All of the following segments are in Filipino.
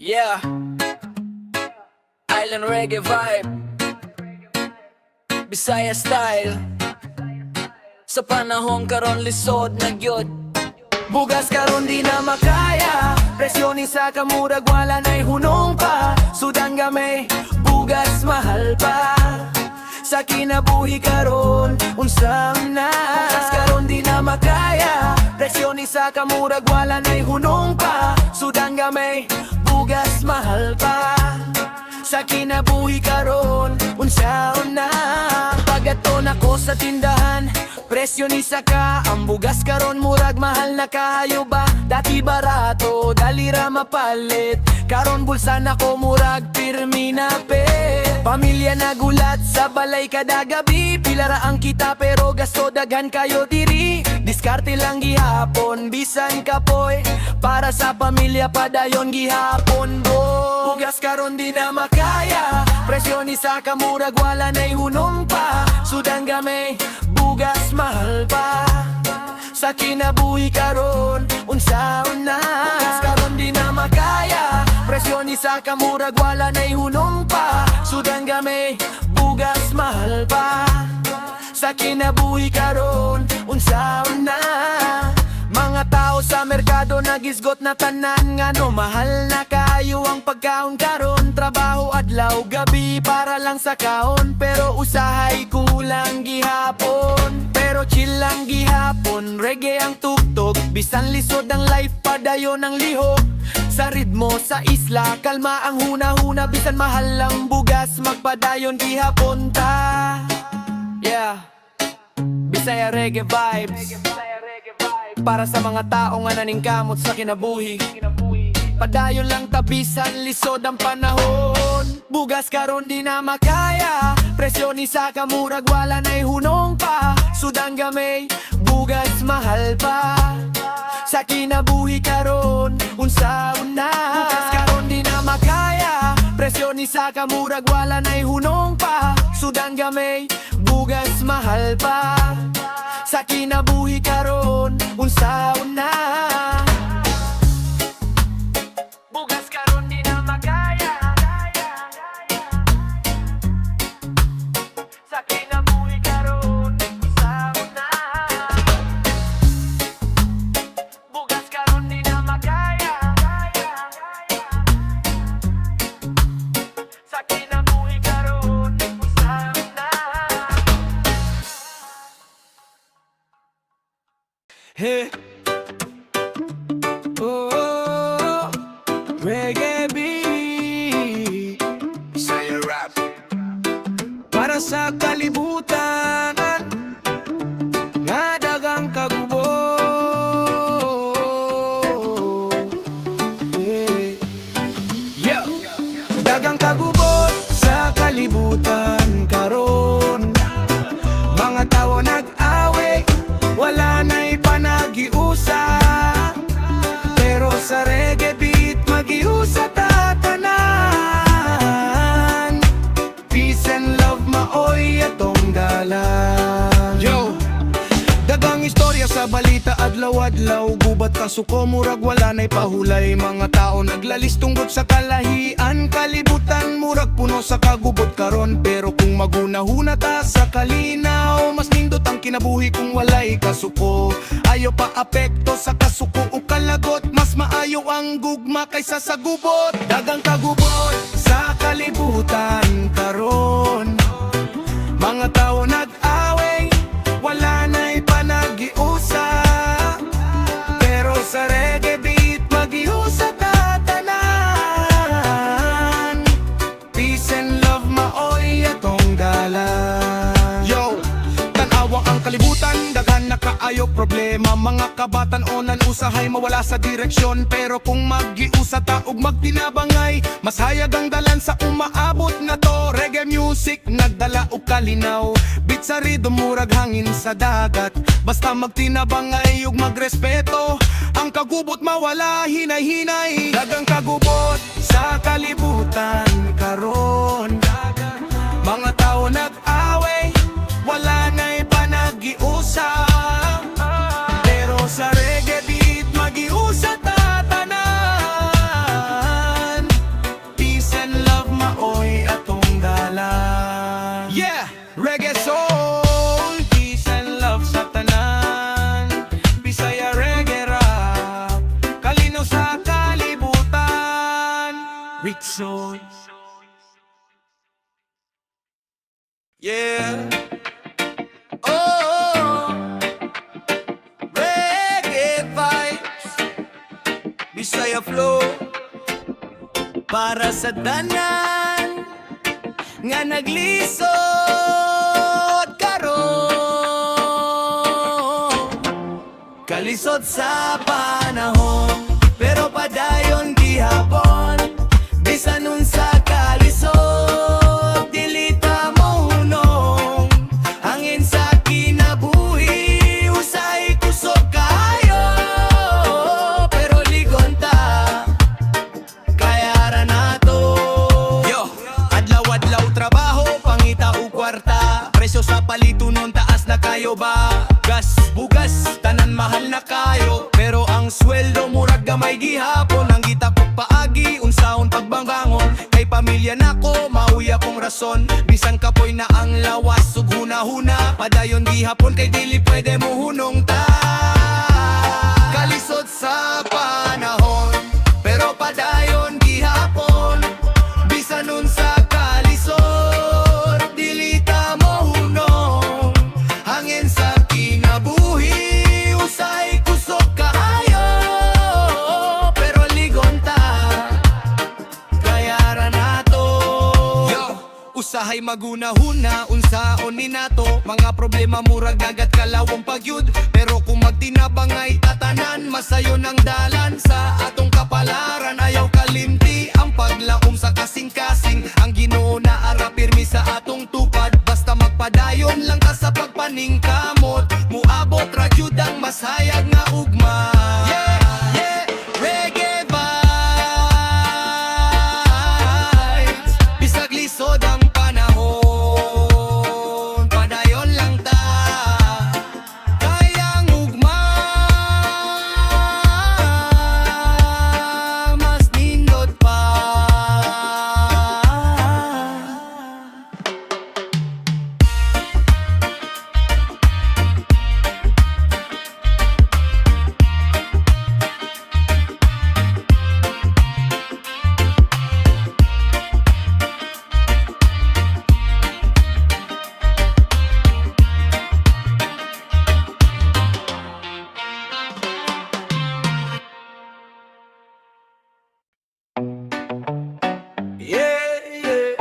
Yeah, Island Reggae vibe, Bisaya style. Sa panahon karon lisod na gyud. Bugas karon di na makaya, presyon ni sa kamurag wala na'y hunong pa. Sudang gamay, bugas mahal pa. Sa kinabuhi karon, unsam na. Bugas karon di na makaya, presyon ni sa kamurag wala na'y hunong pa. Sudang gamay, bugas mahal pa. Sa kinabuhi karon, unsaon na. Pagaton ako sa tindahan, presyo ni saka. Ang bugas karon murag mahal na kahayo ba. Dati barato, dalira mapalit. Karon bulsa na ko murag pirmi na pet. Pamilya nagulat sa balay kada gabi. Pilara ang kita pero gasto daghan kayo diri. Diskarte lang gihapon, bisan kapoy. Para sa pamilya padayon gihapon boy. Bugas karon di na makaya, presyo ni sa kamurag wala na'y hunong pa. Sudang gamay, bugas mahal pa. Sa kinabuhi karon, unsaon na. Bugas karon di na makaya, presyo ni sa kamurag wala na'y hunong pa. Sudang gamay, bugas mahal pa. Sa kinabuhi karon, unsaon na. Mga tao sa merkado nagisgot na tanan. Ngano mahal na kayo ang pagkaon karon. Trabaho adlaw gabi para lang sa kaon. Pero usahay kulang gihapon. Pero chill lang gihapon, reggae ang tugtog. Bisan lisod ang life padayon ang lihok. Sa ritmo sa isla, kalma ang huna-huna. Bisan mahal lang bugas, magpadayon gihapon ta. Yeah, Bisaya reggae vibes. Para sa mga tao nga naningkamot sa kinabuhi. Padayon lang tabisan, lisod ang panahon. Bugas karon di na makaya, presyo ni sa kamurag wala na'y hunong pa. Sudang gamay, bugas mahal pa. Sa kinabuhi karon, unsaon na. Bugas karon di na makaya, presyo ni sa kamurag wala na'y hunong pa. Sudang gamay, bugas mahal pa. Sa kinabuhi karon, unsaon na. Bugas karon di na makaya. Sa kinabuhi karon, unsaon na. Bugas karon di na makaya. Sa kinabuhi karon, unsaon na. Hey, oh, reggae beat, Bisaya rap. Para sa kalibutan, nga dagang kagubo. Hey. Yo, dagang kagubot sa kalibutan karon. Mga tao nag-away, wala na'y panagiusa. Pero sa reggae beat, magiusa tatanan. Peace and love, maoy atong dalan. Yo, dagang istorya sa balita adlaw-adlaw. Gubat kasuko, murag wala na'y pahulay. Mga tao naglalis tungkol sa kalahian. Kalibutan, murag puno sa kagubot karon. Pero kung magunahuna ta sa kalinaw, mas nindot ang kinabuhi kung walay kasuko. Ayo pa apekto sa kasuko o kalagot. Mas maayo ang gugma kaysa sa gubot. Dagang kagubot sa kalibutan karon. Mga tao nag-away, wala na'y panagiusa. Pero sa reggae beat, magiusa tatanan. Peace and love, maoy atong dalan. Yo, tanawa ang kalibutan, daghan na kaayo problema. Mga kabatan onan usahay mawala sa direksyon. Pero kung mag-giusa ta ug magtinabangay, mas hayag ang dalan sa umaabot na to. Reggae music nagdala og kalinaw, beat sa rhythm murag hangin sa dagat. Basta magtinabangay ug magrespeto, ang kagubot mawala hinay-hinay. Dagang kagubot sa kalibutan karon. Mga tao nag-away, wala na'y panagiusa. Pero sa reggae beat, magiusa tatanan. Rickson. Yeah. Oh, reggae vibes, Bisaya flow para sa tanan nga naglisod karon. Kalisod sa panahon, pero padayon gihapon. Bisan unsa kalisod, dili ta mahunong. Hangin sa kinabuhi, usay kusog kayo. Pero ligon ta, kaya ra nato. Yo, adlaw-adlaw trabaho, pangita o kwarta. Presyo sa palitunon, taas na kayo ba? Gas, bugas, tanan mahal na kayo. Pero ang sweldo murag gamay gihapon. Ang gita ko paagi, unsaon pagbangangon. Kay pamilya nako, mauya kong rason. Bisan kapoy na ang lawas, ug huna-huna. Padayon gihapon kay dili pwede mo hunong ta. Kalisod sa panahon, pero padayon gihapon. Bisan unsa kalisod, dili ta mahunong. Hangin sa kinabuhi, usay kusog kaayo. Pero ligon ta, kaya ra nato. Yo, usahay magunahuna, unsaon ni nato. Mga problema murag dagat kalawong pagyud. Pero kung magtinabang ay tatanan, masayo ng dalan. Sa atong kapalaran, ayaw kalimti ang paglaom sa kasing-kasing. Ang Ginoo na ara pirmi sa atong tupad. Basta magpadayon lang ka sa pagpaningkamot. Muabot ra jud ang masayag nga ugma. Yeah, yeah, reggae vibes. Bisag lisod ang panahon, padayon lang ta. Kayang ugma, mas nindot pa. Yeah, yeah.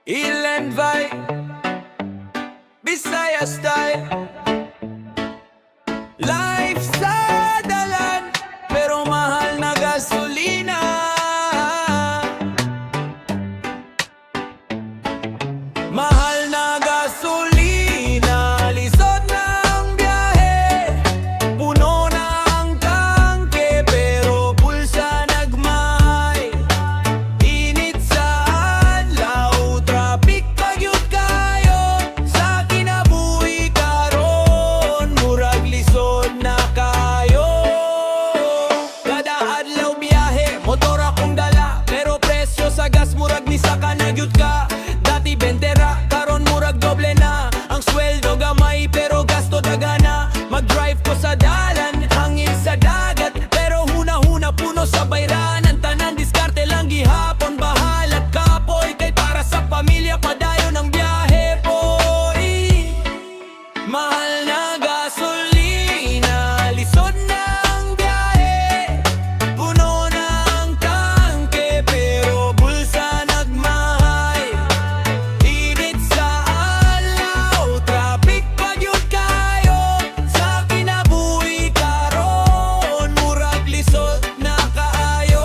Ilan vibe, Bisaya style. Life sa dalan, pero mahal na gasolina. Mahal na gasolina, lisod na ang biyahe. Puno na ang tangke, pero bulsa nagmay. Init sa adlaw, traffic pagyud kayo. Sa kinabuhi karon, murag lisod na kayo. Kada adlaw biyahe, motor akong dala. Pero presyo sa gas murag ni saka na gyud ka. Dati bentera, karon murag doble na. Ang sweldo gamay pero gasto dagana. Mag-drive ko sa dalan, hangin sa dagat. Pero huna-huna puno sa bayran. Ang tanan diskarte lang gihapon. Bahalat kapoy, kay para sa pamilya padayon ang biyahe boy. Mahal na gasolina, lisod na ang biyahe. Puno na ang tangke, pero bulsa nagmahay. Init sa alaw, traffic pagyud kayo. Sa kinabuhi karon, murag lisod na kaayo.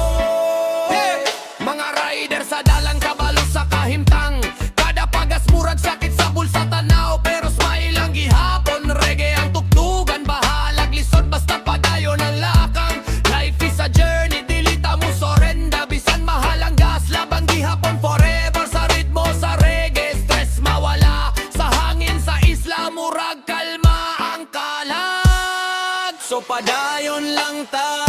Mga rider sa dalan kabalo sa kahimtang. Kada pagas murag sakit sa bulsa tanaw. Pero smile lang gihapon, reggae ang tuktugan. Bahalag lisod basta padayon ang lakang. Life is a journey, dili ta mo sorenda. Bisan mahal ang gas, labang gihapon forever. Sa ritmo sa reggae, stress mawala. Sa hangin sa isla, murag kalma ang kalag. So padayon lang ta,